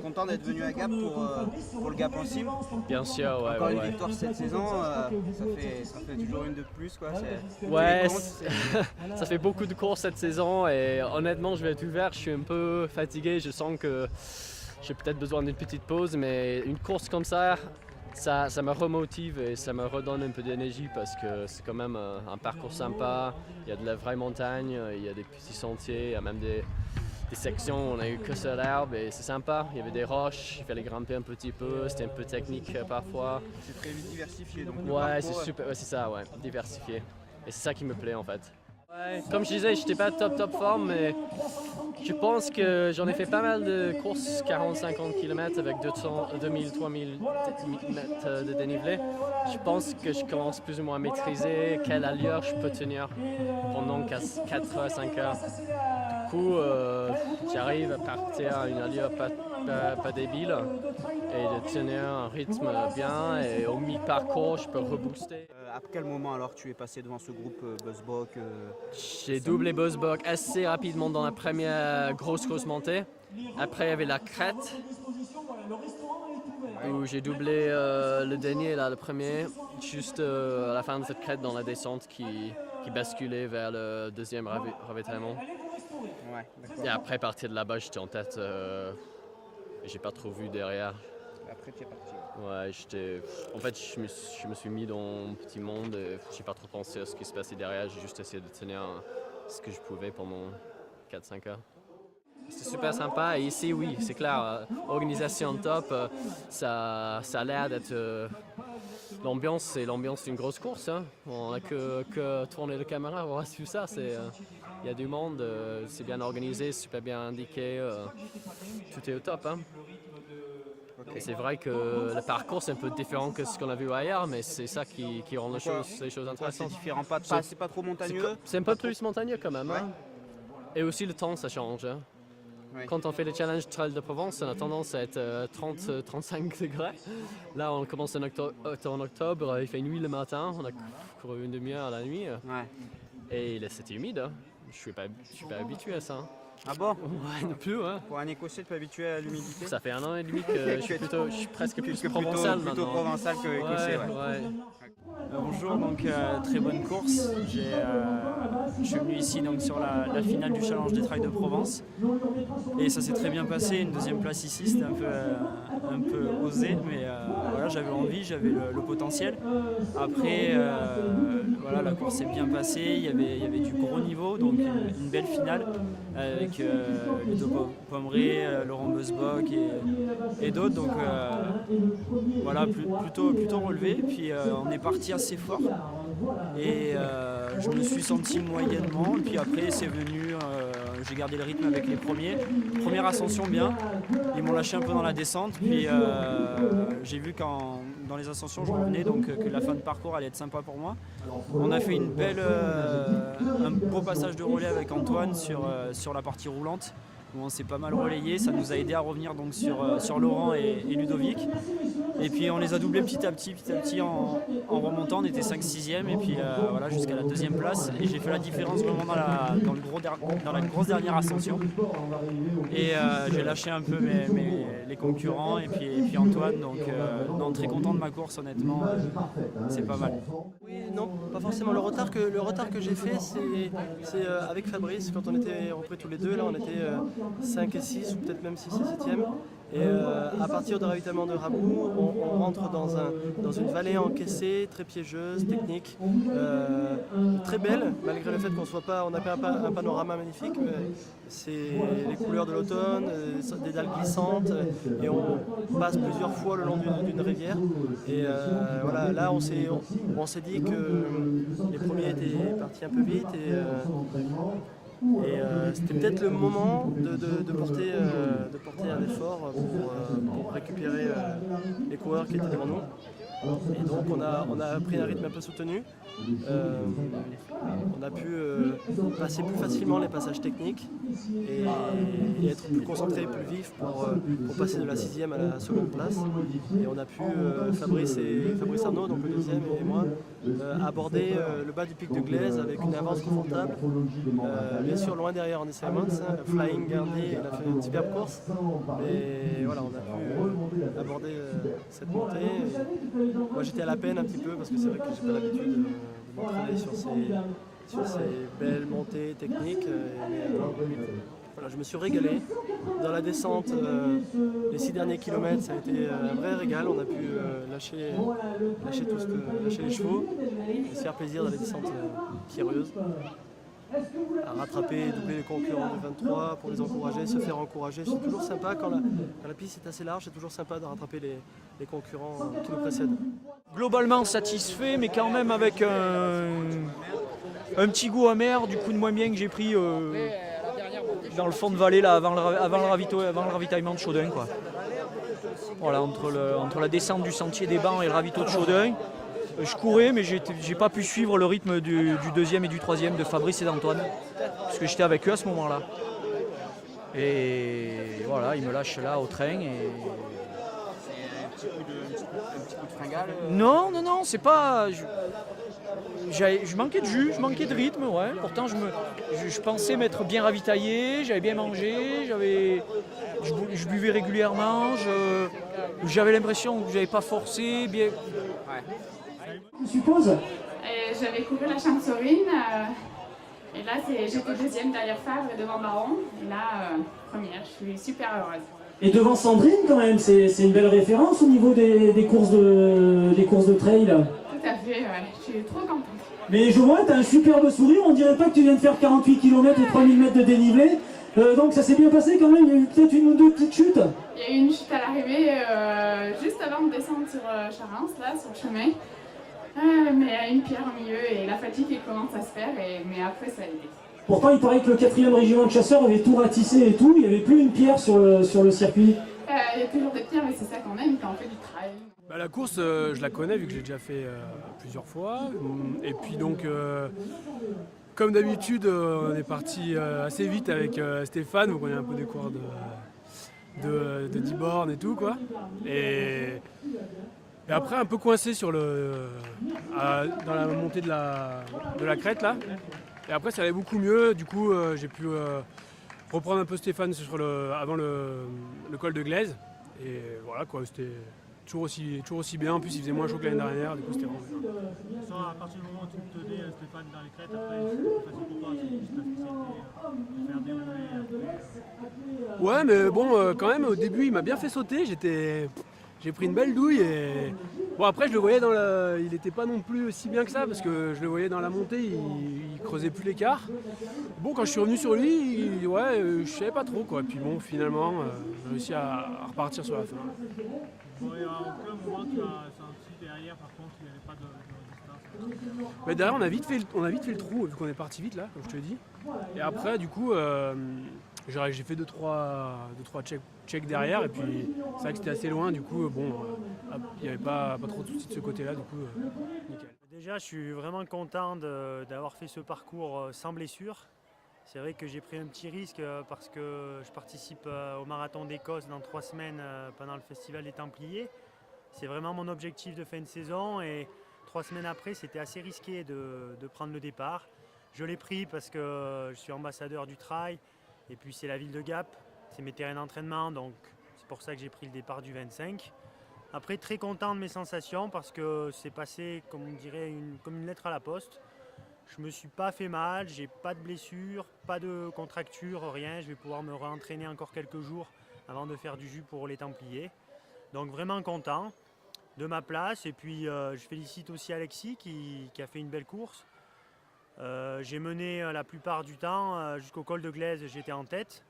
content d'être venu à Gap pour le Gap en Sim. Bien sûr, ouais. Encore une ouais. victoire cette saison, ça fait toujours une de plus, quoi. Ouais, ça fait beaucoup de courses cette saison et honnêtement, je vais être ouvert, je suis un peu fatigué, je sens que j'ai peut-être besoin d'une petite pause, mais une course comme ça me remotive et ça me redonne un peu d'énergie parce que c'est quand même un parcours sympa, il y a de la vraie montagne, il y a des petits sentiers, il y a même des sections où on a eu que sur l'herbe et c'est sympa, il y avait des roches, il fallait grimper un petit peu, c'était un peu technique parfois. C'est très diversifié donc. Ouais, c'est super, ouais, c'est ça, ouais, diversifié. Et c'est ça qui me plaît en fait. Ouais, comme je disais, j'étais pas top forme, mais je pense que j'en ai fait pas mal de courses 40-50 km avec 2000-3000 mètres de dénivelé. Je pense que je commence plus ou moins à maîtriser quelle allure je peux tenir pendant 4 heures, 5 heures. Du coup, j'arrive à partir à une allure pas débile et de tenir un rythme bien et au mi-parcours, je peux rebooster. À quel moment alors tu es passé devant ce groupe BuzzBock J'ai doublé BuzzBock assez rapidement dans la première grosse montée. Après, il y avait la crête où j'ai doublé le dernier, là, le premier, juste à la fin de cette crête dans la descente qui basculait vers le deuxième ravitaillement. Ouais, et après, partir de là-bas, j'étais en tête. J'ai pas trop vu derrière. Après, tu es parti. Ouais, en fait, je me suis mis dans mon petit monde et j'ai pas trop pensé à ce qui se passait derrière. J'ai juste essayé de tenir ce que je pouvais pendant 4-5 heures. C'était super sympa et ici, oui, c'est clair, organisation top, ça a l'air d'être... l'ambiance, c'est l'ambiance d'une grosse course. Hein. On n'a que tourner la caméra, on reste tout ça. Il y a du monde, c'est bien organisé, super bien indiqué, tout est au top. Hein. Et c'est vrai que le parcours c'est un peu différent que ce qu'on a vu ailleurs, mais c'est ça qui rend les choses intéressantes. C'est différent, c'est pas trop montagneux. C'est un peu plus montagneux quand même. Hein. Et aussi le temps ça change. Hein. Ouais. Quand on fait les challenges Trail de Provence, on a tendance à être 30-35 degrés. Là on commence en octobre, il fait nuit le matin, on a couru une demi-heure la nuit. Ouais. Et c'était humide. Hein. Je suis pas habitué à ça. Hein. Ah bon? Ouais, non plus, hein. Pour un Écossais, tu es habitué à l'humidité? Ça fait 1 an et demi que je suis presque plus provençal maintenant. Plutôt provençal que écossais, ouais. Bonjour, donc très bonne course. Je suis venu ici donc, sur la finale du Challenge des Trails de Provence et ça s'est très bien passé. Une deuxième place ici, c'était un peu osé, mais voilà, j'avais envie, j'avais le potentiel. Après, voilà, la course s'est bien passée, il y avait du gros niveau, donc une belle finale avec Ludo Pomeray, Laurent Beusbock et d'autres. Donc voilà, plutôt relevé. Puis on est parti assez fort et je me suis senti moyennement. Et puis après c'est venu, j'ai gardé le rythme avec les première ascension bien. Ils m'ont lâché un peu dans la descente. Puis j'ai vu dans les ascensions je revenais, donc que la fin de parcours allait être sympa pour moi. On a fait un beau passage de relais avec Antoine sur la partie roulante où on s'est pas mal relayé, ça nous a aidé à revenir donc sur Laurent et Ludovic. Et puis on les a doublés petit à petit en remontant, on était 5-6e et puis voilà, jusqu'à la deuxième place. Et j'ai fait la différence vraiment dans la grosse dernière ascension. Et j'ai lâché un peu les concurrents et puis Antoine, donc non, très content de ma course honnêtement, c'est pas mal. Oui, non, pas forcément. Le retard que j'ai fait, c'est avec Fabrice, quand on était repris tous les deux, là on était 5 et 6 ou peut-être même 6 et 7e. Et à partir du ravitaillement de Rabou, on rentre dans une vallée encaissée, très piégeuse, technique, très belle, malgré le fait qu'on n'a pas un panorama magnifique, mais c'est les couleurs de l'automne, des dalles glissantes, et on passe plusieurs fois le long d'une rivière. Et voilà, là on s'est dit que les premiers étaient partis un peu vite et c'était peut-être le moment de porter un effort pour récupérer les coureurs qui étaient devant nous. Et donc on a pris un rythme un peu soutenu. On a pu passer plus facilement les passages techniques et être plus concentré, plus vif pour passer de la 6e à la seconde place. Et on a pu, Fabrice Arnaud, donc le deuxième, et moi, aborder le bas du pic de Glaise avec une avance confortable. Bien sûr, loin derrière Andy Simons, Flying Gandhi, il a fait une superbe course. Et voilà, on a pu aborder cette montée. Et moi j'étais à la peine un petit peu parce que c'est vrai que j'ai pas l'habitude de m'entraîner sur ces belles montées techniques. Voilà, je me suis régalé. Dans la descente, les 6 derniers kilomètres, ça a été un vrai régal. On a pu lâcher les chevaux et se faire plaisir dans les descentes pierreuses. À rattraper et doubler les concurrents du 23 pour les encourager, se faire encourager. C'est toujours sympa quand la piste est assez large, c'est toujours sympa de rattraper les concurrents qui nous précèdent. Globalement satisfait, mais quand même avec un petit goût amer du coup de moins bien que j'ai pris dans le fond de vallée là, avant le ravitaillement de Chaudun, quoi. Voilà, entre la descente du sentier des Bancs et le ravito de Chaudun, je courais, mais j'ai pas pu suivre le rythme du deuxième et du troisième de Fabrice et d'Antoine, parce que j'étais avec eux à ce moment-là. Et voilà, ils me lâchent là au train. Et... C'est un petit coup de fringale. Non, c'est pas. Je manquais de jus, je manquais de rythme, ouais. Pourtant, je pensais m'être bien ravitaillé, j'avais bien mangé, je buvais régulièrement, j'avais l'impression que j'avais pas forcé bien. Je suppose. J'avais couru la Champsaurine et là j'étais deuxième derrière Favre et devant Baron. Et là, première, je suis super heureuse. Et devant Sandrine quand même, c'est une belle référence au niveau des courses de trail. Tout à fait, ouais. Je suis trop contente. Mais je vois, tu as un superbe sourire, on dirait pas que tu viens de faire 48 km et 3000 mètres de dénivelé. Donc ça s'est bien passé quand même, il y a eu peut-être une ou deux petites chutes. Il y a eu une chute à l'arrivée juste avant de descendre sur Charens, là, sur le chemin. Mais une pierre au milieu et la fatigue qui commence à se faire, mais après ça a été. Pourtant il paraît que le 4e régiment de chasseurs avait tout ratissé et tout, il n'y avait plus une pierre sur le circuit. Il y a toujours des pierres, mais c'est ça qu'on aime quand on fait du trail. La course, je la connais vu que j'ai déjà fait plusieurs fois. Et puis donc, comme d'habitude, on est parti assez vite avec Stéphane, donc on est un peu des coureurs de 10 bornes et tout, quoi. Et après, un peu coincé dans la montée de la crête, là. Et après, ça allait beaucoup mieux. Du coup, j'ai pu reprendre un peu Stéphane avant le col de Glaise. Et voilà, quoi, c'était toujours aussi bien. En plus, il faisait moins chaud que l'année dernière. Du coup, c'était vraiment bien. À partir du moment où tu te tenais Stéphane dans les crêtes, après, c'est plus facile pour toi. C'est juste de faire dérouler. Ouais, mais bon, quand même, au début, il m'a bien fait sauter. J'ai pris une belle douille et bon, après je le voyais il n'était pas non plus aussi bien que ça parce que je le voyais dans la montée, il creusait plus l'écart. Bon, quand je suis revenu sur lui, je savais pas trop, quoi. Puis bon, finalement, j'ai réussi à repartir sur la fin. Bon, et à aucun moment tu as senti derrière, par contre, il n'y avait pas de résistance. Mais derrière, on a vite fait le trou vu qu'on est parti vite là, comme je te l'ai dit. Et après, du coup, j'ai fait 2-3 checks derrière et puis c'est vrai que c'était assez loin, du coup il n'y avait pas trop de soucis de ce côté-là, du coup nickel. Déjà, je suis vraiment content d'avoir fait ce parcours sans blessure. C'est vrai que j'ai pris un petit risque parce que je participe au marathon d'Écosse dans 3 semaines pendant le festival des Templiers. C'est vraiment mon objectif de fin de saison et 3 semaines après, c'était assez risqué de prendre le départ. Je l'ai pris parce que je suis ambassadeur du trail. Et puis c'est la ville de Gap, c'est mes terrains d'entraînement, donc c'est pour ça que j'ai pris le départ du 25. Après, très content de mes sensations parce que c'est passé, comme on dirait, comme une lettre à la poste. Je me suis pas fait mal, j'ai pas de blessure, pas de contracture, rien. Je vais pouvoir me réentraîner encore quelques jours avant de faire du jus pour les Templiers. Donc vraiment content de ma place. Et puis je félicite aussi Alexis qui a fait une belle course. J'ai mené la plupart du temps jusqu'au col de Glaise, j'étais en tête.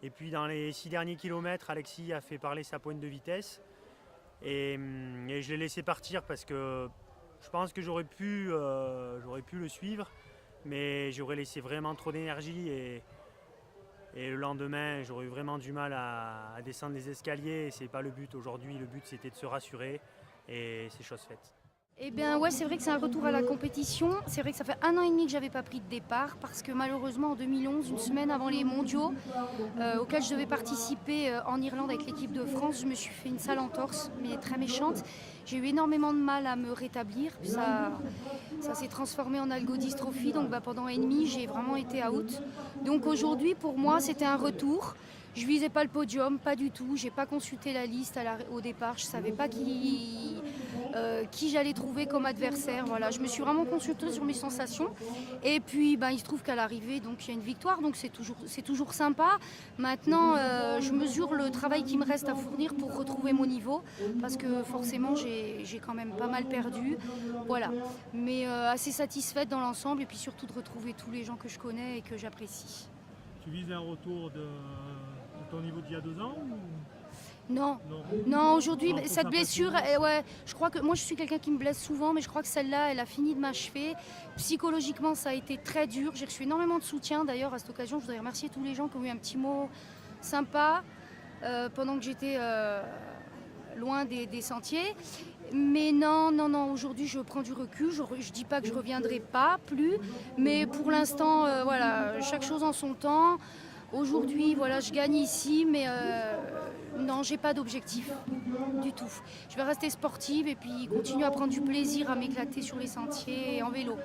Et puis dans les 6 derniers kilomètres, Alexis a fait parler sa pointe de vitesse. Et je l'ai laissé partir parce que je pense que j'aurais pu le suivre. Mais j'aurais laissé vraiment trop d'énergie. Et le lendemain, j'aurais eu vraiment du mal à descendre les escaliers. Et c'est pas le but aujourd'hui. Le but, c'était de se rassurer. Et c'est chose faite. Eh bien ouais, c'est vrai que c'est un retour à la compétition. C'est vrai que ça fait 1 an et demi que j'avais pas pris de départ parce que malheureusement en 2011, une semaine avant les mondiaux auxquels je devais participer en Irlande avec l'équipe de France, je me suis fait une sale entorse, mais très méchante. J'ai eu énormément de mal à me rétablir. Ça s'est transformé en algodystrophie, donc pendant 1 an et demi, j'ai vraiment été out. Donc aujourd'hui, pour moi, c'était un retour. Je visais pas le podium, pas du tout. J'ai pas consulté la liste au départ. Je savais pas qui j'allais trouver comme adversaire. Voilà, je me suis vraiment consultée sur mes sensations. Et puis, il se trouve qu'à l'arrivée, donc il y a une victoire, donc c'est toujours sympa. Maintenant, je mesure le travail qui me reste à fournir pour retrouver mon niveau, parce que forcément, j'ai quand même pas mal perdu. Voilà, mais assez satisfaite dans l'ensemble, et puis surtout de retrouver tous les gens que je connais et que j'apprécie. Tu vises un retour de ton niveau d'il y a 2 ans ou... Non, aujourd'hui, cette blessure, ouais, je crois que moi je suis quelqu'un qui me blesse souvent, mais je crois que celle-là, elle a fini de m'achever. Psychologiquement, ça a été très dur. J'ai reçu énormément de soutien. D'ailleurs, à cette occasion, je voudrais remercier tous les gens qui ont eu un petit mot sympa pendant que j'étais loin des sentiers. Mais non, aujourd'hui je prends du recul, je dis pas que je reviendrai pas plus, mais pour l'instant, voilà, chaque chose en son temps. Aujourd'hui, voilà, je gagne ici, mais non, j'ai pas d'objectif du tout. Je vais rester sportive et puis continuer à prendre du plaisir à m'éclater sur les sentiers et en vélo.